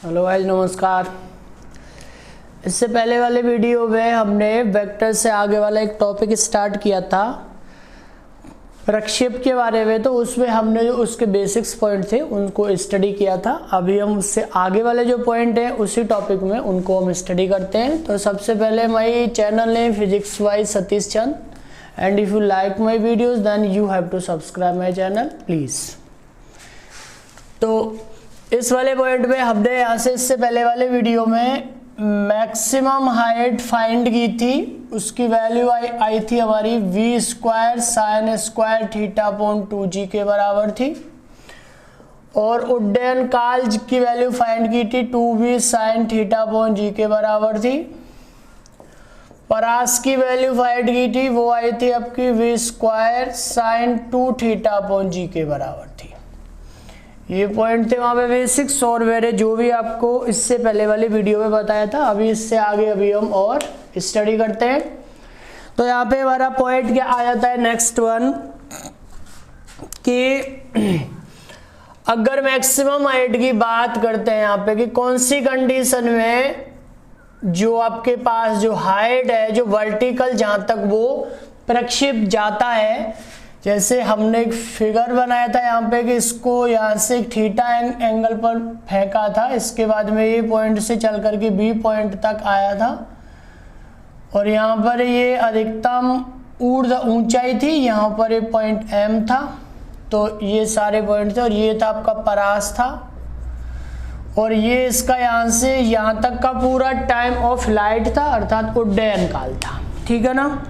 Hello guys, नमस्कार। इससे पहले वाले वीडियो में हमने वेक्टर से आगे वाला एक टॉपिक स्टार्ट किया था प्रक्षेप के बारे में, तो उसमें हमने जो उसके बेसिक्स पॉइंट थे उनको स्टडी किया था। अभी हम उससे आगे वाले जो पॉइंट हैं उसी टॉपिक में उनको हम स्टडी करते हैं। तो सबसे पहले my channel name physics by Satish Chand, and if you like my videos then you have to subscribe my channel please. तो इस वाले पॉइंट में हमने यहाँ से इससे पहले वाले वीडियो में मैक्सिमम हाइट फाइंड की थी। उसकी वैल्यू आई थी हमारी v square sign square theta upon 2g के बराबर थी, और उड्डयन काल की वैल्यू फाइंड की थी 2v sine theta upon g के बराबर थी। परास की वैल्यू फाइंड की थी, वो आई थी आपकी v square sine 2 theta upon g के बराबर थी। ये पॉइंट थे वहाँ पे बेसिक्स, और मैंने जो भी आपको इससे पहले वाले वीडियो में बताया था। अभी इससे आगे अभी हम और स्टडी करते हैं। तो यहाँ पे हमारा पॉइंट क्या आ जाता है नेक्स्ट वन, कि अगर मैक्सिमम हाइट की बात करते हैं यहाँ पे कि कौन सी कंडीशन में जो आपके पास जो हाइट है जो वर्टिकल जहाँ तक वो प्रक्षेप जाता है। जैसे हमने एक फिगर बनाया था यहाँ पे कि इसको यहाँ से थीटा एंगल पर फेंका था, इसके बाद में ये पॉइंट से चल करके बी पॉइंट तक आया था, और यहाँ पर ये अधिकतम ऊर्ध्व ऊंचाई थी, यहाँ पर ये पॉइंट एम था। तो ये सारे पॉइंट थे, और ये था आपका परास था, और ये इसका यहाँ से यहाँ तक का पूरा टाइम ऑफ लाइट था, अर्थात उड्डयन काल था। ठीक है ना।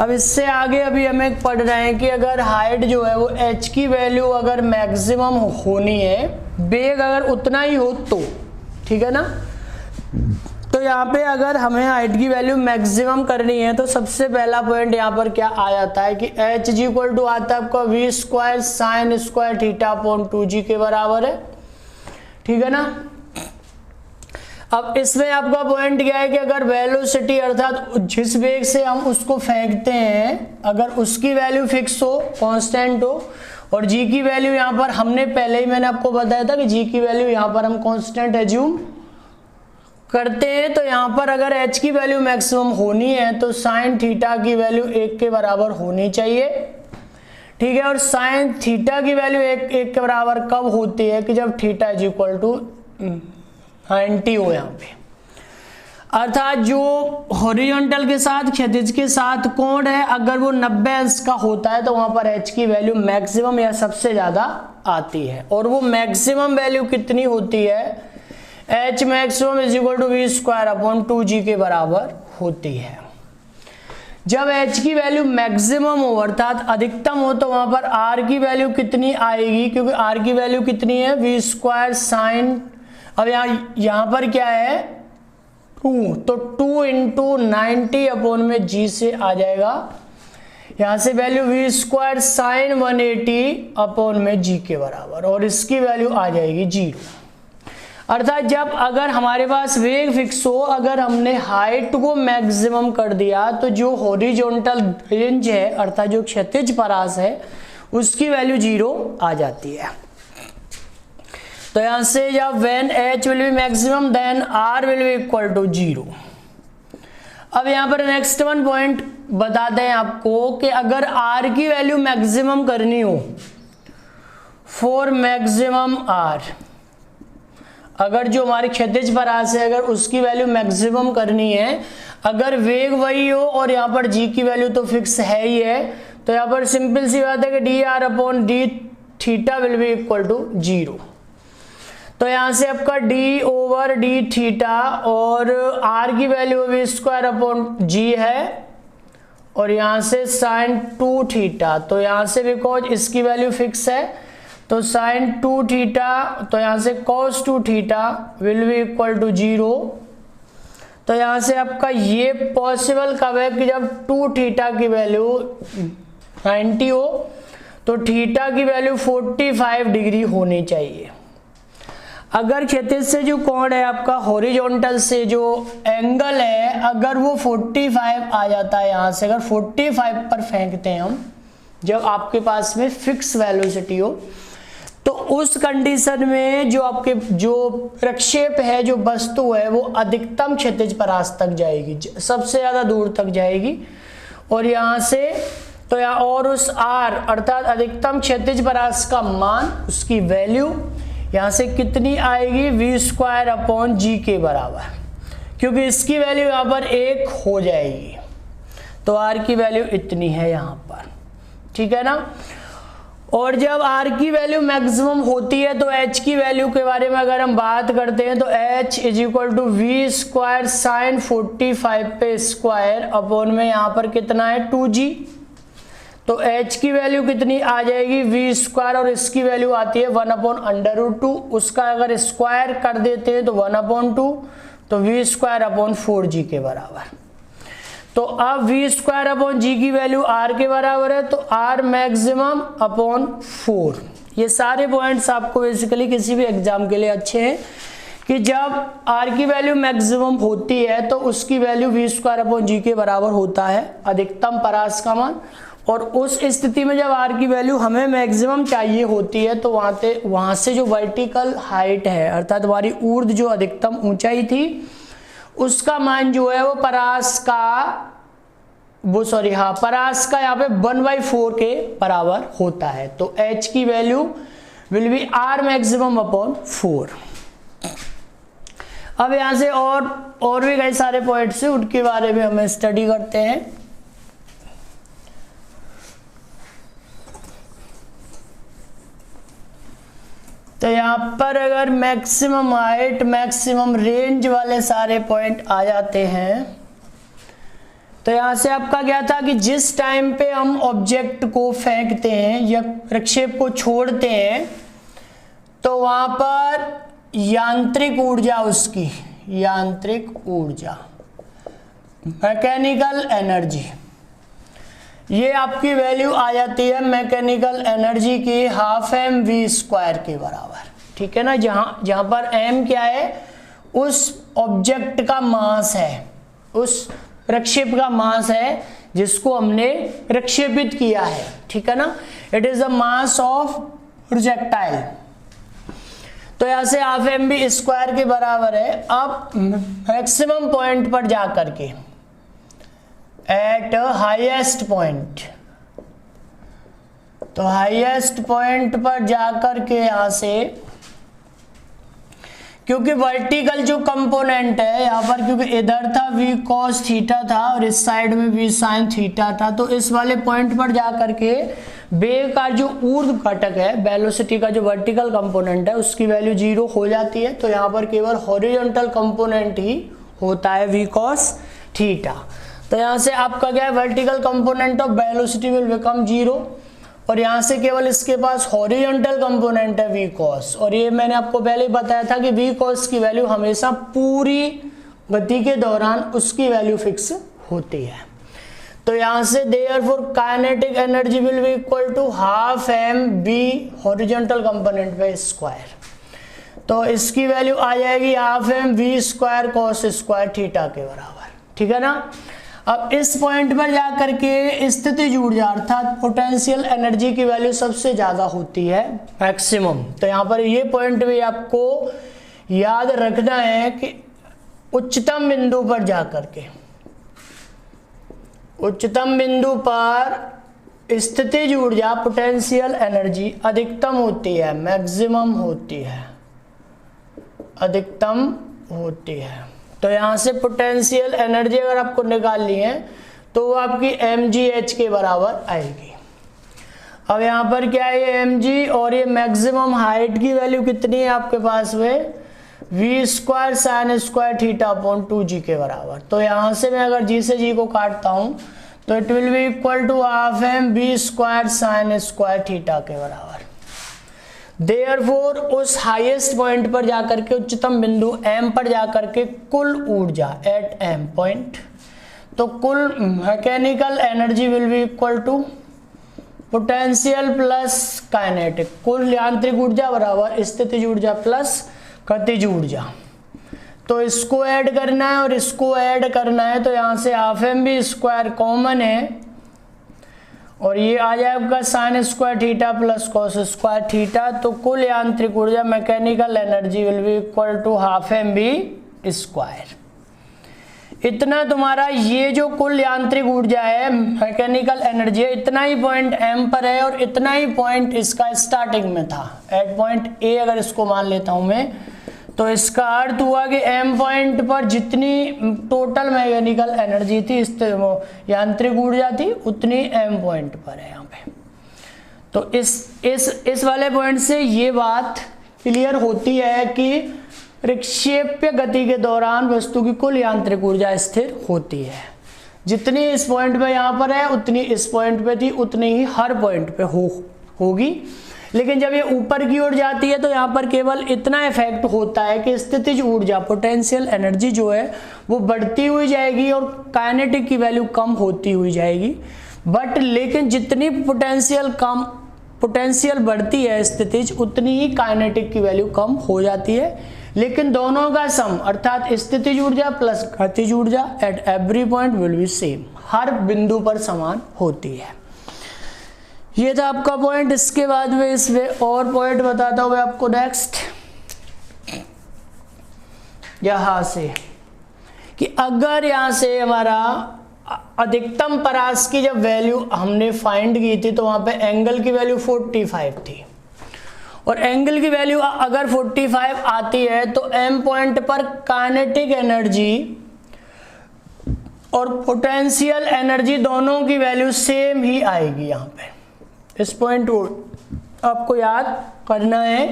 अब इससे आगे अभी हमें पढ़ रहे हैं कि अगर हाइट जो है वो h की वैल्यू अगर मैक्सिमम होनी है, वेग अगर उतना ही हो तो, ठीक है ना। तो यहाँ पे अगर हमें हाइट की वैल्यू मैक्सिमम करनी है तो सबसे पहला पॉइंट यहाँ पर क्या आ जाता है कि h इज इक्वल टू आता है आपका v square sign square theta upon 2g के बराबर है। ठीक है ना। अब इसमें आपका पॉइंट क्या है कि अगर वेलोसिटी अर्थात जिस वेग से हम उसको फेंकते हैं अगर उसकी वैल्यू फिक्स हो, कांस्टेंट हो, और g की वैल्यू यहाँ पर हमने पहले ही मैंने आपको बताया था कि g की वैल्यू यहाँ पर हम कांस्टेंट एज्यूम करते हैं। तो यहाँ पर अगर h की वैल्यू मैक्सिमम होनी है तो साइन थीटा की वैल्यू 1 के बराबर होनी चाहिए। ठीक है। और साइन थीटा की वैल्यू 1 के बराबर कब होती है कि जब थीटा इज इक्वल टू 90 हो यहाँ पे, अर्थात जो हॉरिजॉन्टल के साथ क्षैतिज के साथ कोण है अगर वो 90 अंश का होता है तो वहां पर h की वैल्यू मैक्सिमम या सबसे ज्यादा आती है। और वो मैक्सिमम वैल्यू कितनी होती है, h maximum is equal to v square upon 2g के बराबर होती है। जब h की वैल्यू मैक्सिमम हो अर्थात अधिकतम हो तो वहां पर r की वैल्यू कितनी आएगी, क्योंकि r की वैल्यू कितनी है v स्क्वायर साइन, अब यहाँ पर क्या है 2, तो 2 इंटू 90 अपॉन में g से आ जाएगा, यहाँ से value v square sign 180 upon में g के बराबर, और इसकी वैल्यू आ जाएगी 0। अर्थात जब अगर हमारे पास वेग फिक्स हो, अगर हमने हाइट को मैक्सिमम कर दिया तो जो हॉरिजॉन्टल रेंज है अर्थात जो क्षैतिज परास है उसकी वैल्यू 0 आ जाती है। तो यहां से जब when h will be maximum then r will be equal to 0। अब यहां पर नेक्स्ट वन पॉइंट बता दें आपको कि अगर r की वैल्यू मैक्सिमम करनी हो फॉर मैक्सिमम r, अगर जो हमारी क्षैतिज परास है अगर उसकी वैल्यू मैक्सिमम करनी है, अगर वेग वही हो और यहाँ पर g की वैल्यू तो फिक्स है ही है, तो यहाँ पर सिंपल सी बात है कि dr upon d theta will be equal to 0। तो यहाँ से आपका d ओवर d थीटा और r की value v square upon g है, और यहाँ से साइन 2 थीटा, तो यहाँ से बिकॉज इसकी वैल्यू फिक्स है तो साइन 2 थीटा, तो यहाँ से cos 2 theta will be equal to 0। तो यहाँ से आपका ये पॉसिबल कब है कि जब 2 थीटा की वैल्यू 90 हो तो थीटा की वैल्यू 45 डिग्री होनी चाहिए। अगर क्षैतिज से जो कोण है आपका हॉरिजॉन्टल से जो एंगल है अगर वो 45 आ जाता है, यहाँ से अगर 45 पर फेंकते हैं हम, जब आपके पास में फिक्स वेलोसिटी हो तो उस कंडीशन में जो आपके जो प्रक्षेप है, जो वस्तु है, वो अधिकतम क्षैतिज परास तक जाएगी, सबसे ज्यादा दूर तक जाएगी। और यहाँ से तो यहाँ और उस r अर्थात अधिकतम क्षैतिज परास का मान, उसकी वैल्यू यहाँ से कितनी आएगी, v²/g के बराबर, क्योंकि इसकी वैल्यू यहाँ पर 1 हो जाएगी। तो r की वैल्यू इतनी है यहाँ पर, ठीक है ना। और जब r की वैल्यू मैक्सिमम होती है तो h की वैल्यू के बारे में अगर हम बात करते हैं तो h = v² sin 45 पे स्क्वायर अपॉन में यहाँ पर कितना है 2g। तो h की वैल्यू कितनी आ जाएगी v² और इसकी वैल्यू आती है 1/√2, उसका अगर स्क्वायर कर देते हैं तो 1/2, तो v²/4g के बराबर। तो अब v²/g की वैल्यू r के बराबर है, तो r मैक्सिमम अपॉन 4। ये सारे पॉइंट्स आपको बेसिकली किसी भी एग्जाम के लिए अच्छे हैं कि जब r की वैल्यू मैक्सिमम होती है तो उसकी वैल्यू v²/g के बराबर होता है, अधिकतम परास का मान। और उस स्थिति में जब r की वैल्यू हमें मैक्सिमम चाहिए होती है तो वहां से जो वर्टिकल हाइट है, अर्थात हमारी ऊर्ध्व जो अधिकतम ऊंचाई थी, उसका मान जो है वो परास का यहाँ पे 1/4 के बराबर होता है। तो h की value will be r maximum upon 4। अब यहाँ से और भी कई सारे पॉइंट्स हैं, उनके बारे में हम स्टडी करते हैं। तो यहाँ पर अगर मैक्सिमम हाइट, मैक्सिमम रेंज वाले सारे पॉइंट आ जाते हैं, तो यहाँ से आपका क्या था कि जिस टाइम पे हम ऑब्जेक्ट को फेंकते हैं या प्रक्षेप को छोड़ते हैं तो वहां पर यांत्रिक ऊर्जा, उसकी यांत्रिक ऊर्जा, मैकेनिकल एनर्जी, ये आपकी वैल्यू आ जाती है मैकेनिकल एनर्जी की 12 mv² के बराबर, ठीक है ना। जहां पर m क्या है, उस ऑब्जेक्ट का मास है, उस प्रक्षेप का मास है जिसको हमने प्रक्षेपित किया है, ठीक है ना। It is the mass of projectile. तो यहां से 12 mv² के बराबर है। अब मैक्सिमम पॉइंट पर जाकर के एट हाईएस्ट पॉइंट, तो हाईएस्ट पॉइंट पर जाकर के यहां से, क्योंकि वर्टिकल जो कंपोनेंट है यहाँ पर, क्योंकि इधर था v cos थीटा था और इस साइड में v sin थीटा था, तो इस वाले पॉइंट पर जाकर के वेग का जो ऊर्ध्व घटक है, वेलोसिटी का जो वर्टिकल कंपोनेंट है, उसकी वैल्यू 0 हो जाती है। तो यहाँ पर केवल हॉरिजॉन्टल कंपोनेंट ही होता है v cos थीटा। तो यहाँ से आपका क्या है, vertical component of velocity will become 0, और यहाँ से केवल इसके पास हॉरिजॉन्टल कंपोनेंट है v cos। और ये मैंने आपको पहले ही बताया था कि v cos की वैल्यू हमेशा पूरी गति के दौरान उसकी वैल्यू फिक्स होती है। तो यहाँ से therefore kinetic energy will be equal to 12 mv horizontal component पे स्क्वायर। तो इसकी वैल्यू आ जाएगी 12 mv² cos² थीटा के बराबर, ठीक है ना। अब इस पॉइंट पर जाकर के स्थितिज ऊर्जा अर्थात पोटेंशियल एनर्जी की वैल्यू सबसे ज्यादा होती है, मैक्सिमम। तो यहाँ पर ये पॉइंट भी आपको याद रखना है कि उच्चतम बिंदु पर जाकर के, उच्चतम बिंदु पर स्थितिज ऊर्जा पोटेंशियल एनर्जी अधिकतम होती है, मैक्सिमम होती है, अधिकतम होती है। तो यहाँ से पोटेंशियल एनर्जी अगर आपको निकालनी है तो वो आपकी mgh के बराबर आएगी। अब यहाँ पर क्या है, ये mg और ये मैक्सिमम हाइट की वैल्यू कितनी है आपके पास में, v² sin² theta upon 2g के बराबर। तो यहाँ से मैं अगर g से g को काटता हूँ तो it will be equal to 12 mv² sin² theta के बराबर। देयरफॉर उस हाईएस्ट पॉइंट पर जाकर के, उच्चतम बिंदु m पर जाकर के कुल ऊर्जा एट m पॉइंट, तो कुल mechanical energy will be equal to potential plus kinetic, कुल यांत्रिक ऊर्जा बराबर स्थितिज ऊर्जा प्लस गतिज ऊर्जा। तो इसको ऐड करना है और इसको ऐड करना है, तो यहाँ से 12 mv² कॉमन है और ये आ जाए आपका sine square theta plus cos square theta. तो कुल यांत्रिक ऊर्जा mechanical energy will be equal to half M B square. इतना तुम्हारा ये जो कुल यांत्रिक ऊर्जा है, मैकेनिकल एनर्जी है, इतना ही पॉइंट एम पर है और इतना ही पॉइंट इसका स्टार्टिंग में था। एट पॉइंट ए अगर इसको मान लेता हूं मैं, तो इसका अर्थ हुआ कि एम पॉइंट पर जितनी टोटल मैकेनिकल एनर्जी थी, यांत्रिक ऊर्जा थी, उतनी एम पॉइंट पर है यहाँ पे। तो इस वाले पॉइंट से ये बात क्लियर होती है कि विक्षेप्य गति के दौरान वस्तु की कुल यांत्रिक ऊर्जा स्थिर होती है। जितनी इस पॉइंट पे यहाँ पर है उतनी इस पॉइंट पे थी, उतनी ही हर पॉइंट पे होगी। लेकिन जब ये ऊपर की ओर जाती है तो यहाँ पर केवल इतना इफेक्ट होता है कि स्थितिज ऊर्जा पोटेंशियल एनर्जी जो है वो बढ़ती हुई जाएगी और काइनेटिक की वैल्यू कम होती हुई जाएगी। बट लेकिन जितनी पोटेंशियल बढ़ती है स्थितिज, उतनी ही काइनेटिक की वैल्यू कम हो जाती है। लेकिन दोनों का सम अर्थात स्थितिज ऊर्जा प्लस गतिज ऊर्जा at every point will be same, हर बिंदु पर समान होती है। ये था आपका पॉइंट। इसके बाद में इसमें और पॉइंट बताता हूं मैं आपको नेक्स्ट, यहां से कि अगर यहां से हमारा अधिकतम परास की जब वैल्यू हमने फाइंड की थी तो वहां पे एंगल की वैल्यू 45 थी, और एंगल की वैल्यू अगर 45 आती है तो एम पॉइंट पर काइनेटिक एनर्जी और पोटेंशियल एनर्जी दोनों की वैल्यू सेम ही आएगी। यहाँ पे इस पॉइंट को आपको याद करना है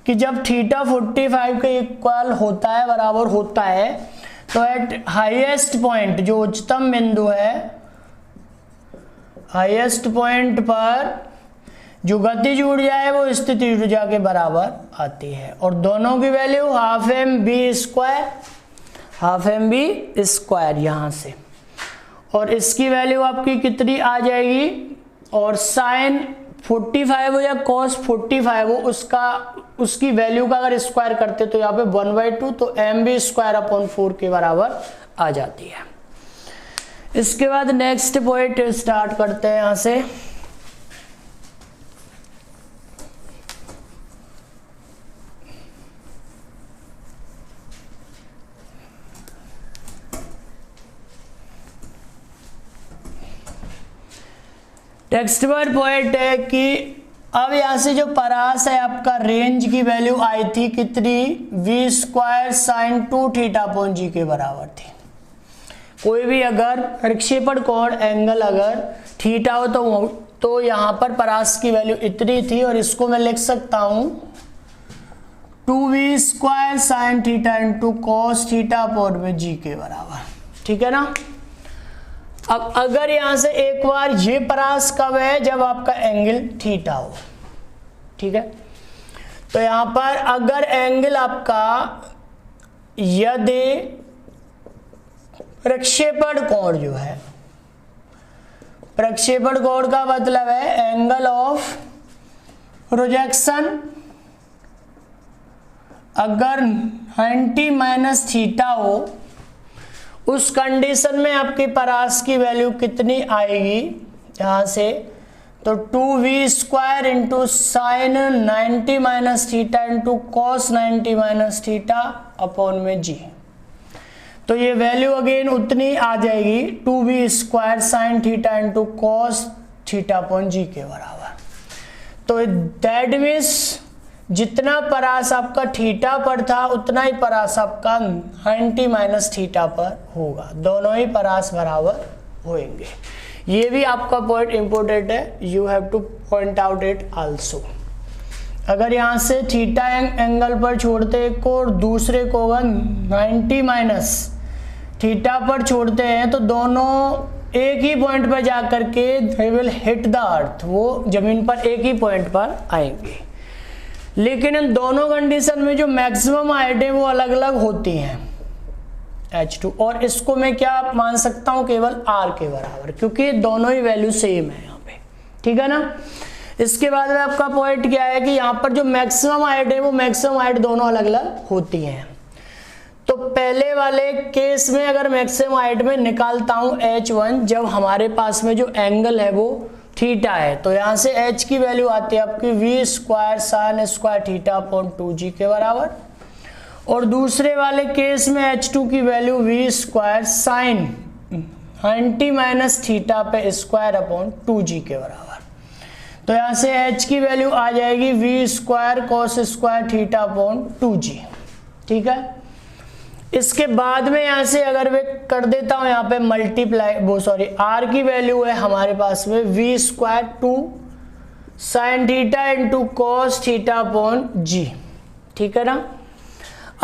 कि जब थीटा 45 के इक्वल होता है, बराबर होता है, तो एट हाईएस्ट पॉइंट जो उच्चतम बिंदु है, हाईएस्ट पॉइंट पर जो गतिज ऊर्जा है वो स्थितिज ऊर्जा के बराबर आती है, और दोनों की value half M B square यहाँ से, और इसकी वैल्यू आपकी कितनी आ जाएगी, और साइन 45 हो या कॉस 45 हो, उसकी वैल्यू का अगर स्क्वायर करते तो यहाँ पे 1/2, तो एम बी स्क्वायर अपॉन 4 के बराबर आ जाती है। इसके बाद नेक्स्ट पॉइंट स्टार्ट करते हैं यहाँ से। नेक्स्ट पॉइंट है कि अब यहां से जो परास है आपका, रेंज की वैल्यू आई थी कितनी, v square sine 2 theta upon g के बराबर थी। कोई भी अगर प्रक्षेपण कोण एंगल अगर थीटा हो तो यहां पर परास की वैल्यू इतनी थी, और इसको मैं लिख सकता हूं 2v square sine theta into cos theta upon में जी के बराबर। ठीक है ना। अब अगर यहां से एक बार ये परास कब है, जब आपका एंगल थीटा हो। ठीक है, तो यहां पर अगर एंगल आपका, यदि प्रक्षेपण कोण जो है, प्रक्षेपण कोण का मतलब है एंगल ऑफ प्रोजेक्शन, अगर 90 माइनस थीटा हो, उस कंडीशन में आपकी परास की वैल्यू कितनी आएगी यहां से, तो 2v square into sine 90 minus theta into cos 90 minus theta upon में जी। तो ये वैल्यू अगेन उतनी आ जाएगी 2v square sine theta into cos theta upon g के बराबर। तो दैट मीन्स जितना परास आपका थीटा पर था उतना ही परास आपका 90 माइनस थीटा पर होगा, दोनों ही परास बराबर होंगे। ये भी आपका पॉइंट इंपॉर्टेंट है, you have two point out it also. अगर यहाँ से थीटा एंगल पर छोड़ते एक को और दूसरे को अगर 90 माइनस थीटा पर छोड़ते हैं तो दोनों एक ही पॉइंट पर जाकर के they will hit the earth, वो जमीन पर एक ही पॉइंट पर आएंगे। लेकिन इन दोनों कंडीशन में जो मैक्सिमम हाइट है वो अलग अलग होती हैं h2, और इसको मैं क्या मान सकता हूं, केवल r के बराबर, क्योंकि दोनों ही वैल्यू सेम है यहाँ पे। ठीक है ना। इसके बाद में आपका पॉइंट क्या है कि यहाँ पर जो मैक्सिमम हाइट है वो मैक्सिमम हाइट दोनों अलग अलग होती हैं। तो पहले वाले केस में अगर मैक्सिमम हाइट में निकालता हूं h1, जब हमारे पास में जो एंगल है वो थीटा है, तो यहाँ से h की वैल्यू आती है आपकी v square sign square theta upon 2g के बराबर। और दूसरे वाले केस में h2 की value v square sign 90 minus theta पे स्क्वायर अपॉन 2g के बराबर। तो यहाँ से h की वैल्यू आ जाएगी v square cos square theta upon 2g। ठीक है, इसके बाद में यहाँ से अगर मैं कर देता हूँ यहाँ पे मल्टीप्लाई, वो सॉरी r की वैल्यू है हमारे पास में v square 2 sign theta into cos theta upon g। ठीक है ना।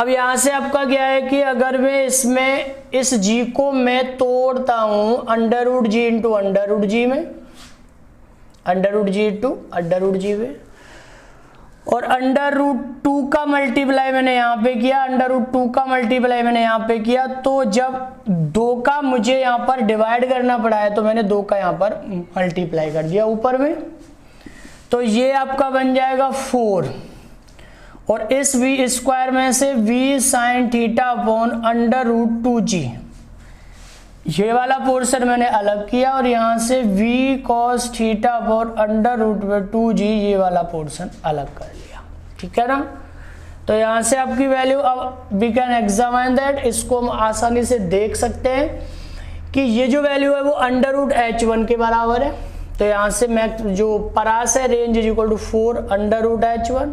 अब यहाँ से आपका क्या है कि अगर मैं इसमें इस g को मैं तोड़ता हूँ अंडर रूट जी इंटू अंडर रूट जी में, अंडर रूट जी इंटू अंडर रूट जी में, और अंडर रूट 2 का मल्टीप्लाई मैंने यहाँ पे किया, अंडर रूट 2 का मल्टीप्लाई मैंने यहाँ पे किया, तो जब 2 का मुझे यहाँ पर डिवाइड करना पड़ा है तो मैंने 2 का यहाँ पर मल्टीप्लाई कर दिया ऊपर में, तो ये आपका बन जाएगा 4। और इस v स्क्वायर में से v sine theta upon under root 2g, ये वाला पोर्शन मैंने अलग किया, और यहाँ से v cos theta upon under root में 2g ये वाला पोर्शन अलग कर लिया। ठीक है ना। तो यहाँ से आपकी वैल्यू, अब वी कैन एग्जामिन दैट, इसको हम आसानी से देख सकते हैं कि ये जो वैल्यू है वो अंडर रूट h1 के बराबर है। तो यहाँ से मैं जो परास है range is equal to 4 under root h1,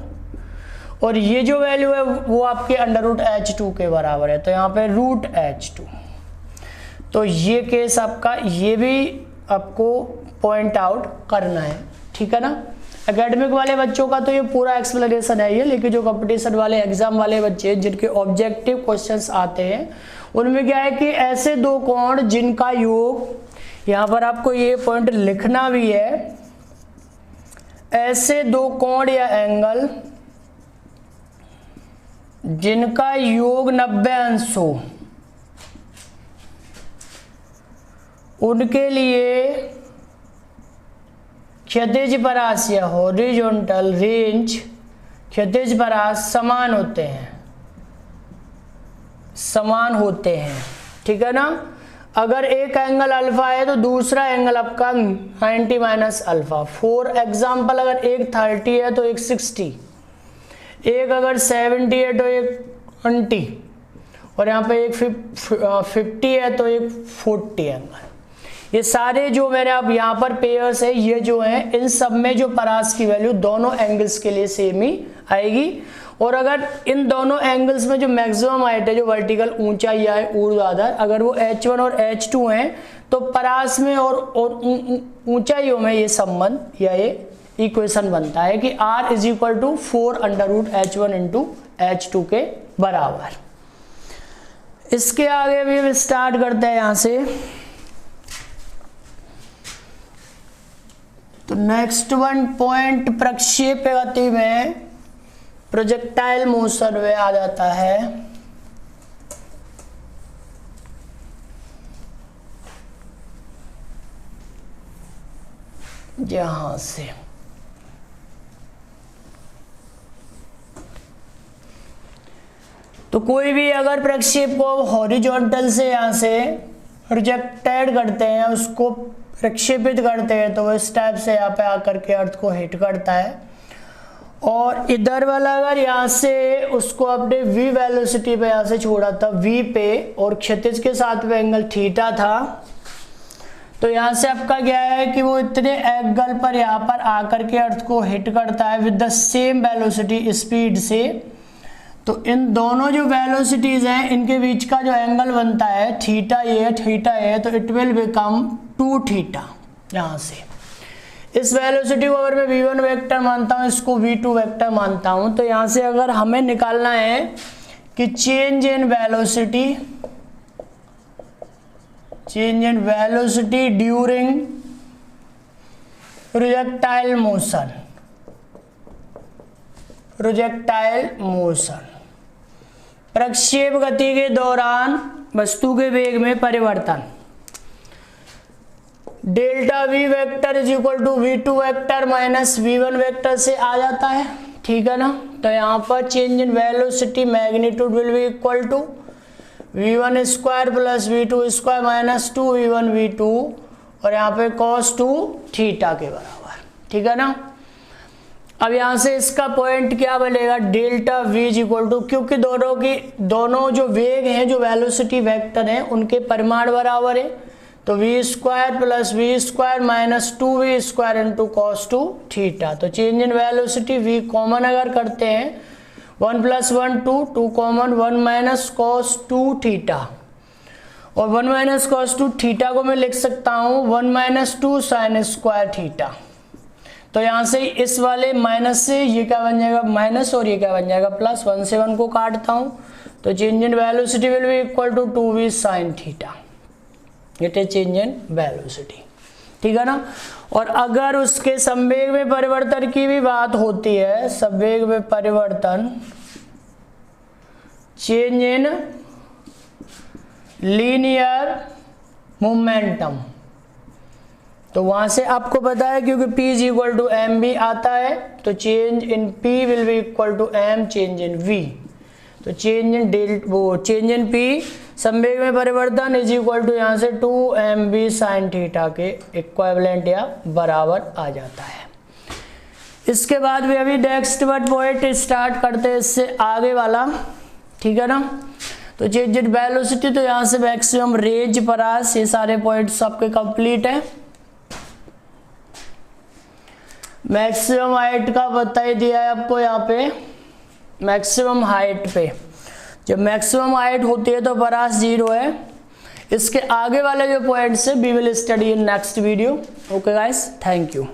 और ये जो वैल्यू है वो आपके अंडर रूट h2 के बराबर है, तो यहाँ पे रूट h2। तो ये केस आपका, ये भी आपको पॉइंट आउट करना है। ठीक है ना। एकेडमिक वाले बच्चों का तो ये पूरा एक्सप्लेनेशन है ये, लेकिन जो कंपटीशन वाले एग्जाम वाले बच्चे जिनके ऑब्जेक्टिव क्वेश्चंस आते हैं उनमें क्या है कि ऐसे दो कोण जिनका योग, यहाँ पर आपको ये पॉइंट लिखना भी है, ऐसे दो कोण या एंगल जिनका योग 90 अंश हो, उनके लिए क्षैतिज परास या हॉरिजॉन्टल रेंज क्षैतिज परास समान होते हैं, समान होते हैं। ठीक है ना। अगर एक एंगल अल्फा है तो दूसरा एंगल आपका 90 माइनस अल्फा। फॉर एग्जाम्पल, अगर एक 30 है तो एक 60, एक अगर 70 है तो एक 20, और यहाँ पे एक 50 है तो एक 40 एंगल। ये सारे जो मेरे अब यहाँ पर पेयर्स है, ये जो है इन सब में जो परास की वैल्यू दोनों एंगल्स के लिए सेम ही आएगी। और अगर इन दोनों एंगल्स में जो मैक्सिमम हाइट है, जो वर्टिकल ऊंचाई है ऊर्ध्वाधर, अगर वो h1 और h2 हैं, तो परास में और ऊंचाइयों में ये संबंध या ये इक्वेशन बनता है कि r is equal to 4 under root h1 into h2 के बराबर। इसके आगे भी हम स्टार्ट करते हैं यहाँ से। तो नेक्स्ट वन पॉइंट प्रक्षेप गति में प्रोजेक्टाइल मोशन में आ जाता है यहां से। तो कोई भी अगर प्रक्षेप को हॉरिजॉन्टल से यहां से प्रोजेक्टेड करते हैं, उसको प्रक्षेपित करते हैं, तो वो इस टाइप से यहाँ पे आकर के अर्थ को हिट करता है। और इधर वाला अगर यहाँ से उसको अपने v वेलोसिटी पे यहाँ से छोड़ा था v पे, और क्षैतिज के साथ में एंगल थीटा था, तो यहाँ से आपका क्या है कि वो इतने एंगल पर यहाँ पर आकर के अर्थ को हिट करता है with the same velocity speed से। तो इन दोनों जो वेलोसिटीज हैं इनके बीच का जो एंगल बनता है थीटा ये, तो इट विल बिकम 2 थीटा। यहाँ से इस वेलोसिटी को अगर मैं v1 वेक्टर मानता हूँ, इसको v2 वेक्टर मानता हूँ, तो यहाँ से अगर हमें निकालना है कि change in velocity during projectile motion, प्रक्षेप गति के दौरान वस्तु के वेग में परिवर्तन, delta v vector is equal to v2 vector minus v1 vector से आ जाता है। ठीक है ना। तो यहाँ पर change in velocity magnitude will be equal to v1 square plus v2 square minus 2v1 v2 और यहाँ पे cos 2 थीटा के बराबर, ठीक है ना। अब यहाँ से इसका पॉइंट क्या बनेगा, delta v is equal to, क्योंकि दोनों जो वेग हैं, जो वेलोसिटी वेक्टर हैं, उनके परिमाण बराबर है, तो v square plus v square minus 2v square into cos 2 theta. तो change in velocity v common अगर करते हैं 1 plus 1 2 common 1 minus cos 2 theta, और 1 माइनस cos 2 थीटा को मैं लिख सकता हूँ 1 माइनस 2 साइन स्क्वायर थीटा। तो यहाँ से इस वाले माइनस से ये क्या बन जाएगा माइनस, और ये क्या बन जाएगा प्लस, 1 से 1 को काटता हूँ, तो change in velocity will be equal to 2v sine theta. It is change in velocity, ठीक है ना। और अगर उसके संवेग में परिवर्तन की भी बात होती है, संवेग में परिवर्तन, चेंज इन लीनियर मोमेंटम, तो वहां से आपको पता है क्योंकि P is equal to M भी आता है, तो change in P will be equal to M change in V। तो चेंज इन P संवेग में परिवर्तन इज इक्वल टू यहाँ से 2mv साइन थीटा के इक्विवेलेंट या बराबर आ जाता है। इसके बाद भी अभी नेक्स्ट पॉइंट स्टार्ट करते हैं इससे आगे वाला, ठीक है ना। तो चेंज इन वेलोसिटी, तो यहाँ से मैक्सिमम रेंज परास, ये सारे पॉइंट्स आपके कंप्लीट है। मैक्सिमम हाइट का बता ही दिया है आपको यहाँ पे, मैक्सिमम हाइट पे जब मैक्सिमम हाइट होती है तो परास 0 है। इसके आगे वाले जो पॉइंट्स है we will study in next video. Okay guys, thank you.